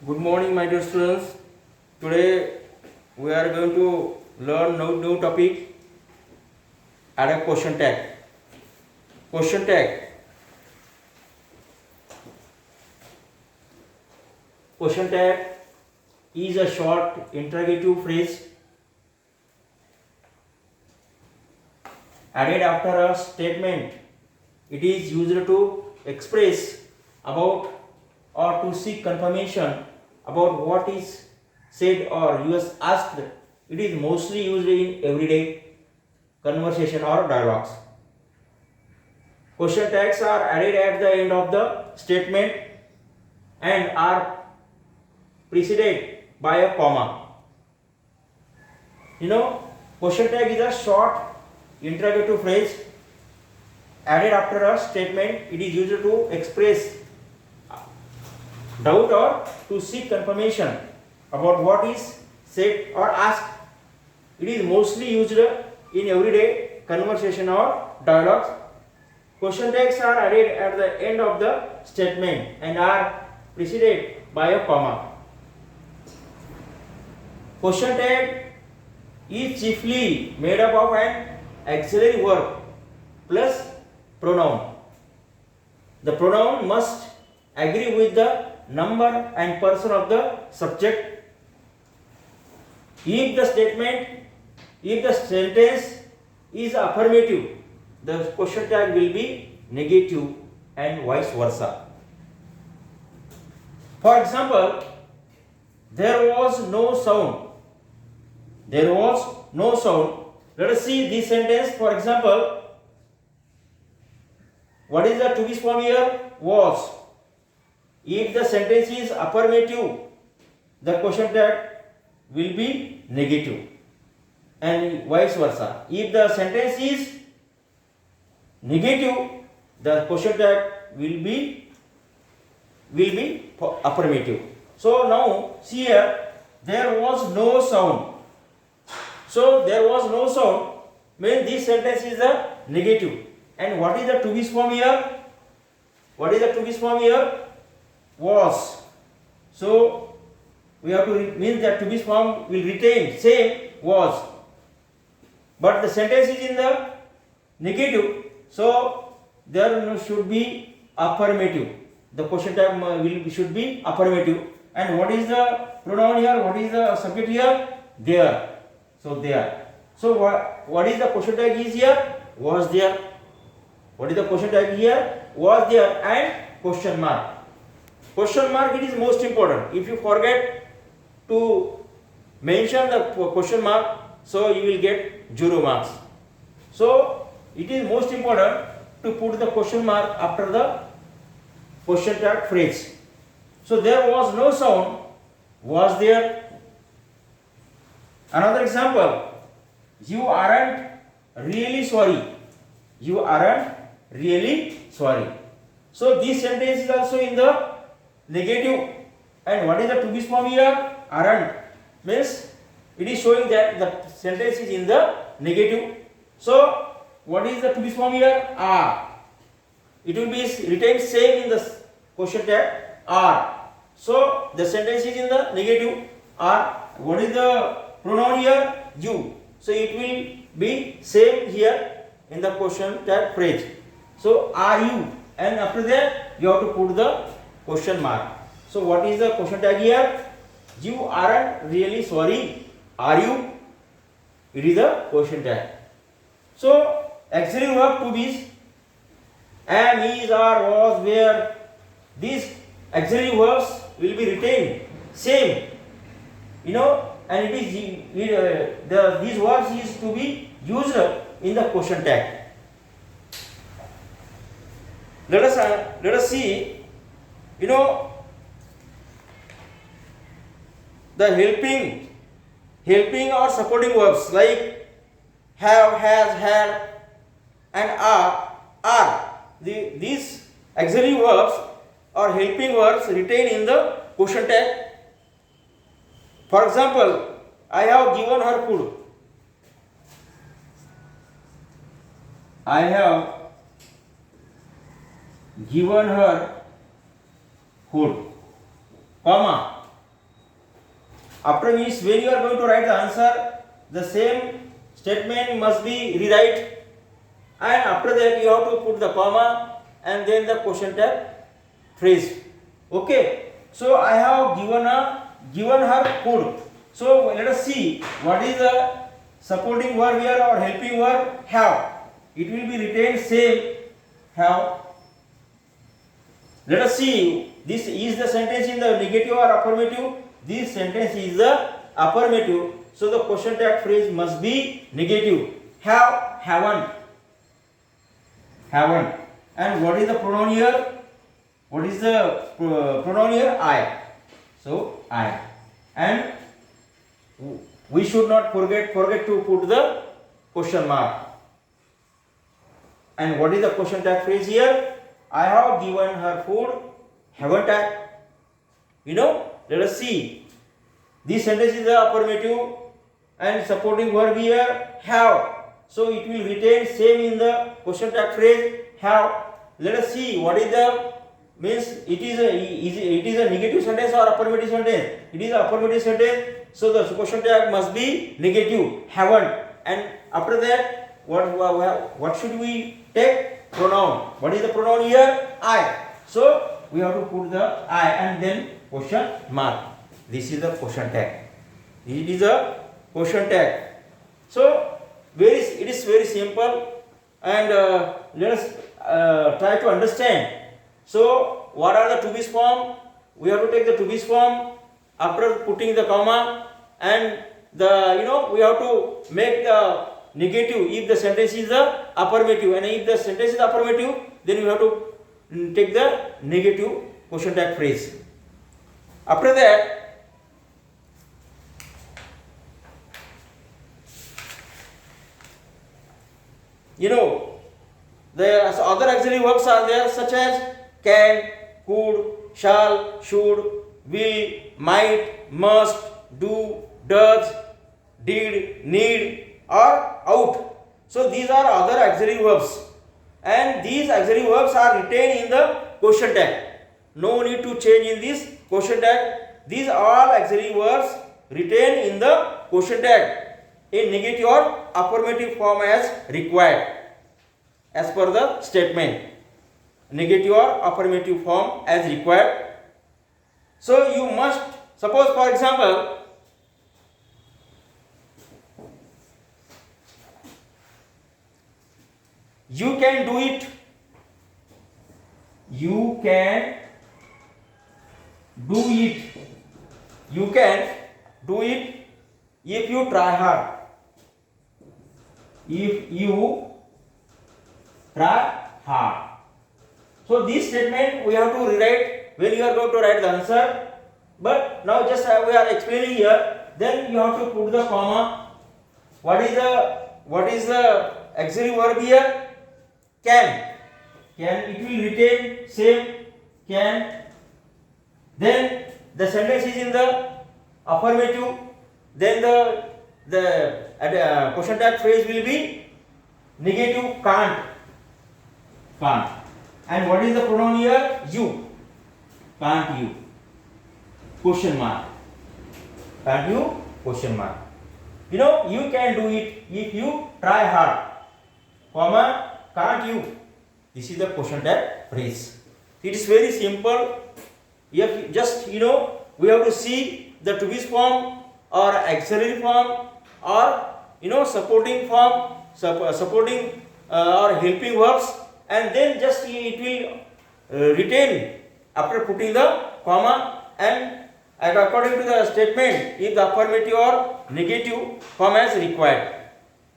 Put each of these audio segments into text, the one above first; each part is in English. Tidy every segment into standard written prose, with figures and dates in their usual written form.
Good morning, my dear students. Today we are going to learn new topic. Add a question tag. Question tag. Question tag is a short interrogative phrase added after a statement. It is used to express about or to seek confirmation about what is said or was asked. It is mostly used in everyday conversation or dialogues. Question tags are added at the end of the statement and are preceded by a comma. Question tag is a short interrogative phrase added after a statement. It is used to express doubt or to seek confirmation about what is said or asked. It is mostly used in everyday conversation or dialogues. Question tags are added at the end of the statement and are preceded by a comma. Question tag is chiefly made up of an auxiliary verb plus pronoun. The pronoun must agree with the number and person of the subject. If the sentence is affirmative, the question tag will be negative and vice versa. For example, there was no sound. There was no sound. Let us see this sentence. For example, what is the to be form here? Was. If the sentence is affirmative, the question tag will be negative and vice versa. If the sentence is negative, the question tag will be affirmative. So now see here, there was no sound. So there was no sound means this sentence is a negative. And what is the to be form here? What is the to be form here? Was. So we have to mean that to be form will retain same was, but the sentence is in the negative, so there should be affirmative. The question tag should be affirmative. And what is the pronoun here? What is the subject here? There. So there. So what is the question tag is here? Was there. What is the question tag here? Was there and question mark. Question mark, it is most important. If you forget to mention the question mark, so you will get 0 marks. So it is most important to put the question mark after the question tag phrase. So there was no sound. Was there. Another example. You aren't really sorry. You aren't really sorry. So this sentence is also in the negative. And what is the to be form here? Aren't means it is showing that the sentence is in the negative. So what is the to be form here? Are. It will be retained same in the question tag are. So the sentence is in the negative are. What is the pronoun here? You. So it will be same here in the question tag phrase. So are you, and after that you have to put the question mark. So what is the question tag here? You aren't really sorry. Are you? It is the question tag. So auxiliary verb to be am, is, are, was, were. These auxiliary verbs will be retained same. And it is these verbs is to be used in the question tag. Let us see. The helping or supporting verbs like have, has, had, and are. These auxiliary verbs or helping verbs retained in the question tag. For example, I have given her food. I have given her food, comma, After means when you are going to write the answer, the same statement must be rewrite, and after that you have to put the comma and then the question tag phrase. Okay. So I have given her food. So let us see what is the supporting verb here or helping verb. Have. It will be retained same. Have. Let us see. This is the sentence in the negative or affirmative. This sentence is the affirmative. So the question tag phrase must be negative. Have, haven't. Haven't. And what is the pronoun here? What is the pronoun here? I. So I. And we should not forget to put the question mark. And what is the question tag phrase here? I have given her food, haven't I? Let us see. This sentence is the affirmative and supporting verb here, have. So it will retain same in the question tag phrase, have. Let us see what is the means. It is a negative sentence or affirmative sentence. It is a affirmative sentence. So the question tag must be negative, haven't. And after that, what should we take? Pronoun. What is the pronoun here? I. So we have to put the I and then question mark. This is the question tag. It is a question tag. So it is very simple, and let us try to understand. So what are the to be's form? We have to take the to be's form after putting the comma, and we have to make the negative if the sentence is the affirmative, and if the sentence is affirmative, then we have to take the negative question tag phrase. After that, the other auxiliary verbs are there, such as can, could, shall, should, will, might, must, do, does, did, need, or out. So these are other auxiliary verbs, and these auxiliary verbs are retained in the question tag. No need to change in this question tag. These all auxiliary verbs retained in the question tag in negative or affirmative form as required, as per the statement. Negative or affirmative form as required. So you must suppose, for example, you can do it. You can do it. You can do it if you try hard. If you try hard. So this statement we have to rewrite when you are going to write the answer. But now just we are explaining here. Then you have to put the comma. What is the auxiliary verb here? Can. It will retain same can. Then the sentence is in the affirmative. Then the question tag phrase will be negative, can't. And what is the pronoun here? You. Can't you? Question mark. Can't you? Question mark. You can do it if you try hard. Comma. Can't you? This is the question tag phrase. It is very simple. If just we have to see the to be's form or auxiliary form or supporting form, supporting or helping verbs, and then just it will retain after putting the comma, and according to the statement if the affirmative or negative form as required.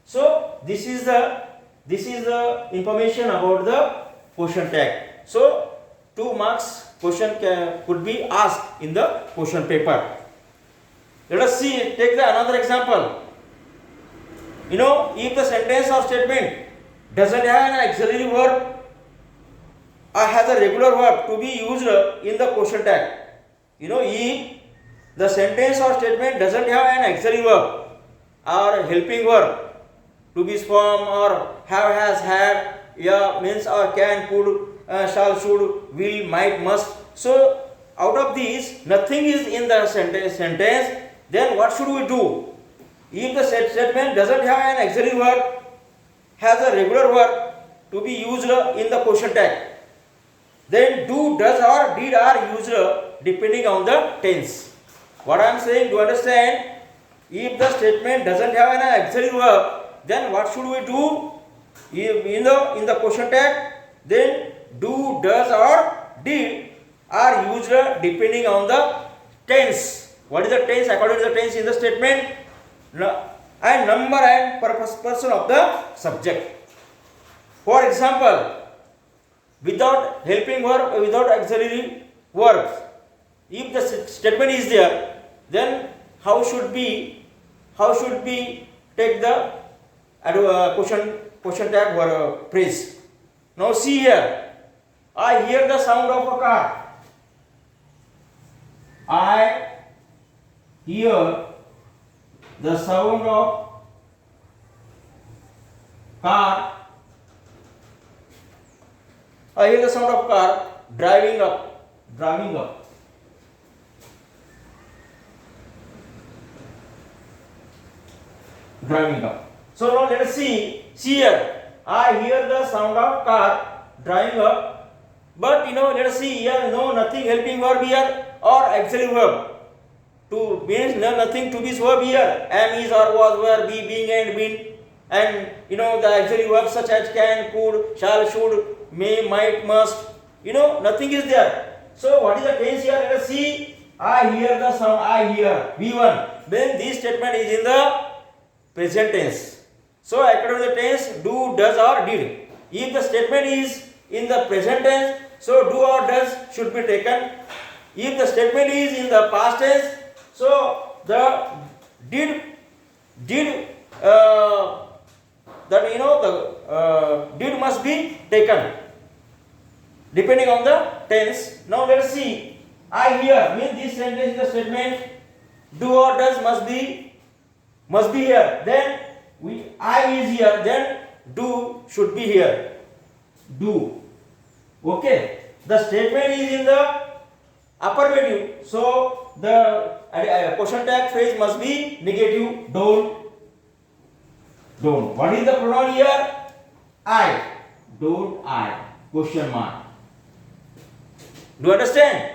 So this is the information about the question tag. So 2 marks question could be asked in the question paper. Let us see, take another example. If the sentence or statement doesn't have an auxiliary verb or has a regular verb to be used in the question tag. If the sentence or statement doesn't have an auxiliary verb or helping verb to be form or have, has, had, means or can, could, shall, should, will, might, must. So out of these, nothing is in the sentence then what should we do? If the statement doesn't have an auxiliary verb, has a regular verb to be used in the question tag, then do, does or did are used depending on the tense. What I am saying, to understand, if the statement doesn't have an auxiliary verb, then what should we do in the question tag? Then do, does or did are used depending on the tense. What is the tense? According to the tense in the statement, and number and person of the subject. For example, without helping verb, without auxiliary verbs, if the statement is there, then how should we take the question tag phrase? Now see here, I hear the sound of a car. I hear the sound of car. I hear the sound of car driving up. So now let us see here. I hear the sound of car driving up. But let us see here. No, nothing helping verb here or auxiliary verb. To means nothing to be verb here. Am, is, or was, were, be, being, and been. And the auxiliary verbs such as can, could, shall, should, may, might, must. Nothing is there. So what is the tense here? Let us see. I hear the sound. I hear. V1. Then this statement is in the present tense. So according to the tense, do, does or did. If the statement is in the present tense, so do or does should be taken. If the statement is in the past tense, so the did must be taken depending on the tense. Now let us see. I hear means this sentence is the statement. Do or does must be here. Then I is here. Then do should be here. Do. Okay. The statement is in the affirmative. So the question tag phrase must be negative. Don't. What is the pronoun here? I. Don't I. Question mark. Do you understand?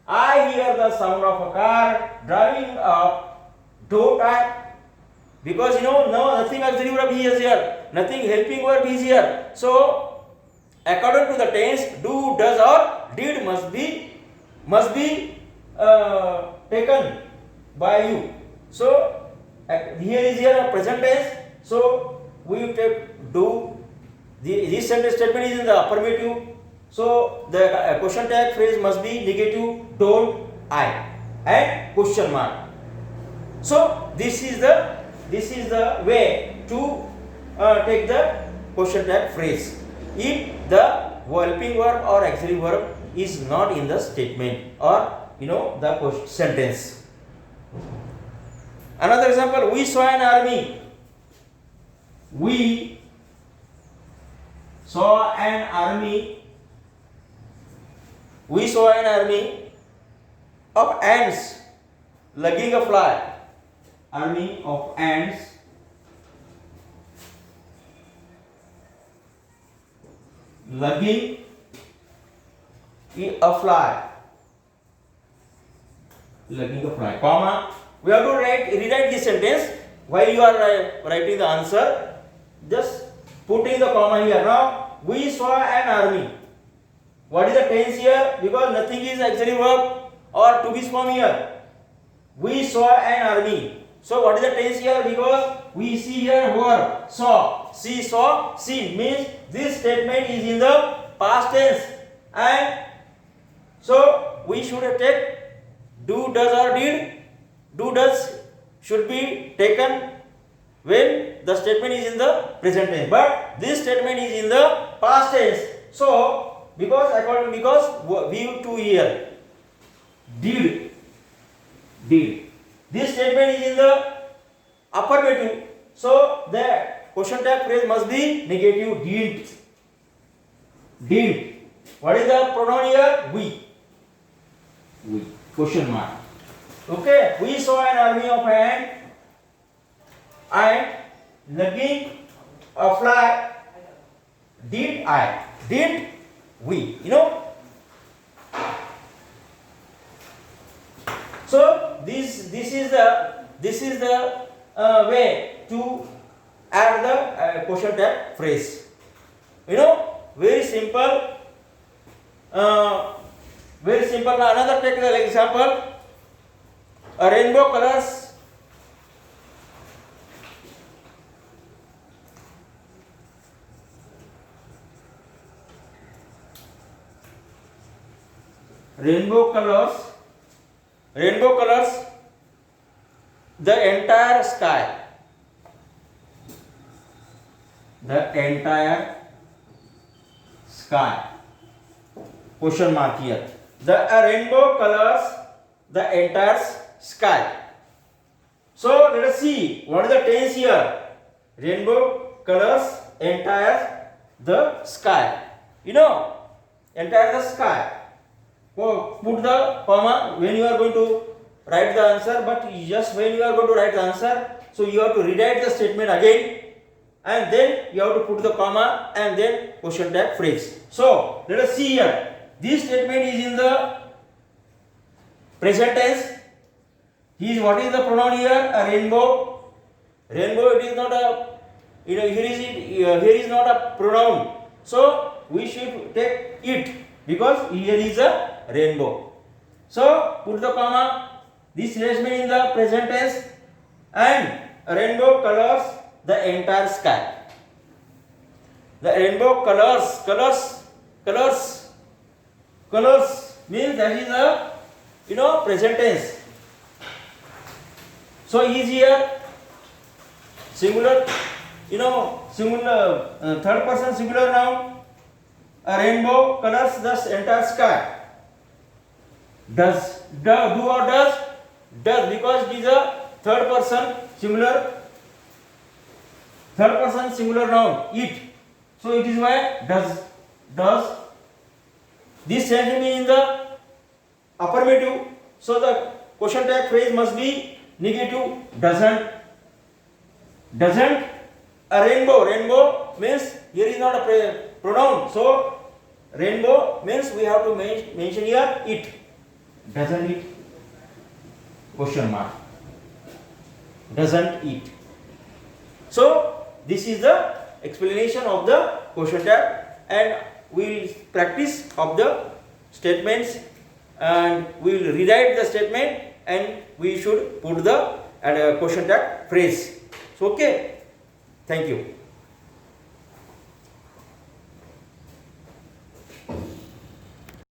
I hear the sound of a car driving up. Don't I? Because no, nothing auxiliary verb is here. Nothing helping verb is here. So according to the tense, do, does or did must be taken by you. So here is a present tense. So we take do. This sentence statement is in the affirmative. So the question tag phrase must be negative. Don't I and question mark. So this is the way to take the question tag phrase. If the helping verb or auxiliary verb is not in the statement or the sentence. Another example, we saw an army. We saw an army. We saw an army of ants lugging a fly. Army of ants lugging a fly. Lugging a fly. Comma. We have to rewrite this sentence. While you are writing the answer, just putting the comma here. Now we saw an army. What is the tense here? Because nothing is auxiliary verb or to be form here. We saw an army. So what is the tense here? Because we see here verb saw. See, saw, see means this statement is in the past tense, and so we should take do, does or did. Do, does should be taken when the statement is in the present tense, but this statement is in the past tense. So because view to here did. This statement is in the affirmative. So the question tag phrase must be negative. Did. What is the pronoun here? We. Question mark. Okay, we saw an army of ant and lugging a fly. Did I? Did we? So this is the way to add the question tag phrase. Very simple. Very simple. Another technical example. A rainbow colors. Rainbow colors the entire sky. The entire sky. Question mark here. The rainbow colors the entire sky. So let us see what is the tense here. Rainbow colors entire the sky. Entire the sky. Put the comma when you are going to write the answer, but just when you are going to write the answer, so you have to rewrite the statement again, and then you have to put the comma and then question tag phrase. So let us see here. This statement is in the present tense. What is the pronoun here? A rainbow. Rainbow. It is not a. Here is not a pronoun. So we should take it because here is a rainbow. So put the comma. This statement in the present tense, and a rainbow colors the entire sky. The rainbow colors means that is a present tense. So is here singular, singular third person singular noun. A rainbow colors the entire sky. Does, do or does? Does, because it is a third person singular noun. It. So it is why does. This sentence is in the affirmative. So the question tag phrase must be negative. Doesn't. A rainbow means here is not a pronoun. So rainbow means we have to mention here it. Doesn't it? Question mark. Doesn't it? So this is the explanation of the question tag, and we will practice of the statements, and we will rewrite the statement, and we should put the question tag phrase. So okay. Thank you.